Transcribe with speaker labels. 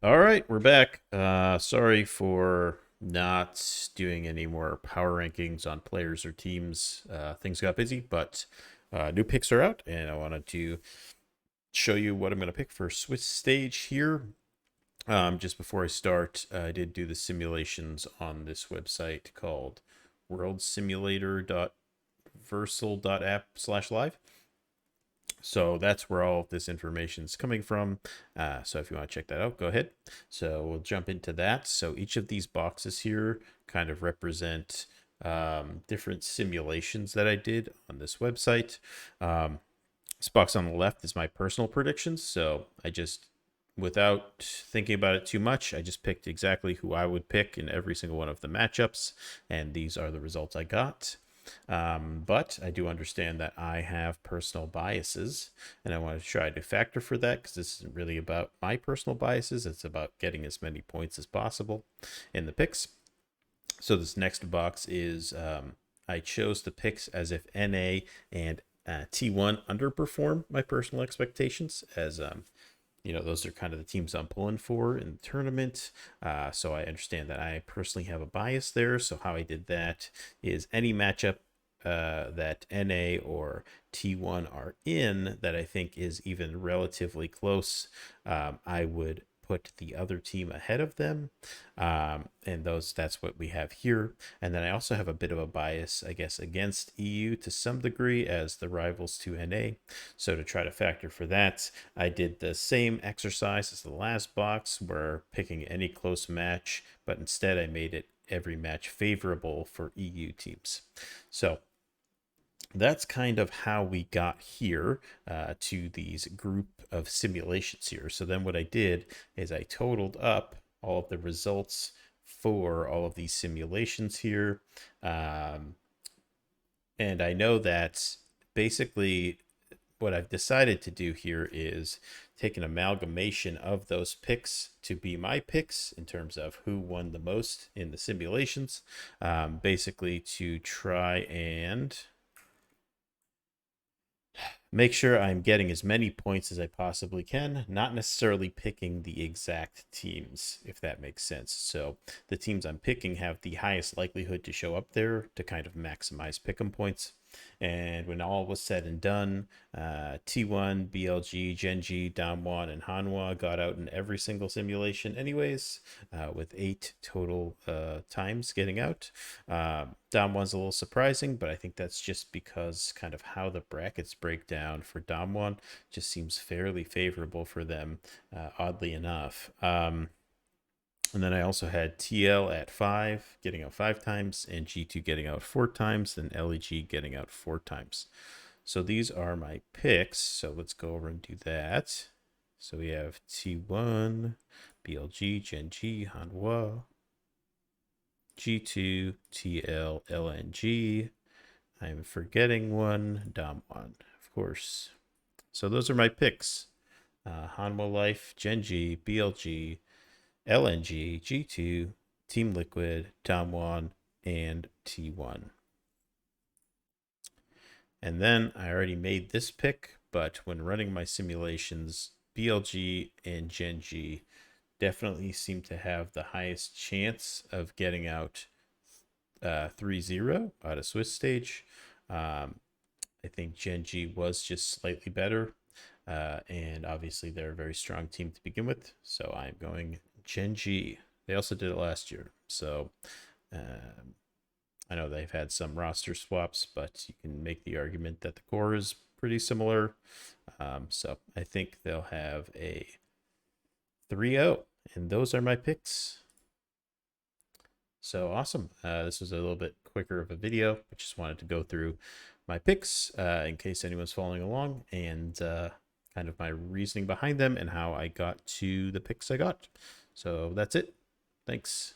Speaker 1: All right, we're back. Sorry for not doing any more power rankings on players or teams. Things got busy, but new picks are out, and I wanted to show you what I'm going to pick for Swiss stage here. Just before I start, I did do the simulations on this website called worldsimulator.versal.app/live. So that's where all of this information is coming from. So if you want to check that out, go ahead. So we'll jump into that. So each of these boxes here kind of represent different simulations that I did on this website. This box on the left is my personal predictions. So I just, without thinking about it too much, I just picked exactly who I would pick in every single one of the matchups. And these are the results I got. But I do understand that I have personal biases, and I want to try to factor for that because this isn't really about my personal biases. It's about getting as many points as possible in the picks. So this next box is I chose the picks as if NA and T1 underperform my personal expectations, as those are kind of the teams I'm pulling for in the tournament. So I understand that I personally have a bias there. So how I did that is any matchup that NA or T1 are in that I think is even relatively close, I would put the other team ahead of them. And that's what we have here. And then I also have a bit of a bias, I guess, against EU to some degree as the rivals to NA. So to try to factor for that, I did the same exercise as the last box where picking any close match, but instead I made it every match favorable for EU teams. So that's kind of how we got here to these group of simulations here. So then what I did is I totaled up all of the results for all of these simulations here. And I know that basically what I've decided to do here is take an amalgamation of those picks to be my picks in terms of who won the most in the simulations, basically to try and make sure I'm getting as many points as I possibly can, not necessarily picking the exact teams, if that makes sense. So the teams I'm picking have the highest likelihood to show up there to kind of maximize pick'em points. And when all was said and done, T1, BLG, Genji, Damwon, and Hanwha got out in every single simulation anyways, with 8 total times getting out. Damwon's a little surprising, but I think that's just because kind of how the brackets break down for Damwon just seems fairly favorable for them, oddly enough. And then I also had TL at 5, getting out 5 times, and G2 getting out 4 times, and LEG getting out 4 times. So these are my picks. So let's go over and do that. So we have T1, BLG, Genji, Hanwha, G2, TL, LNG. I'm forgetting one, Damwon, of course. So those are my picks. Hanwha Life, Genji, BLG, LNG, G2, Team Liquid, Damwon, and T1. And then I already made this pick, but when running my simulations, BLG and Genji definitely seem to have the highest chance of getting out 3-0 out of Swiss stage. I think Genji was just slightly better. And obviously they're a very strong team to begin with. So I'm going Genji. They also did it last year. So I know they've had some roster swaps, but you can make the argument that the core is pretty similar. So I think they'll have a 3-0. And those are my picks. So awesome. This was a little bit quicker of a video. I just wanted to go through my picks in case anyone's following along, and kind of my reasoning behind them and how I got to the picks I got. So that's it. Thanks.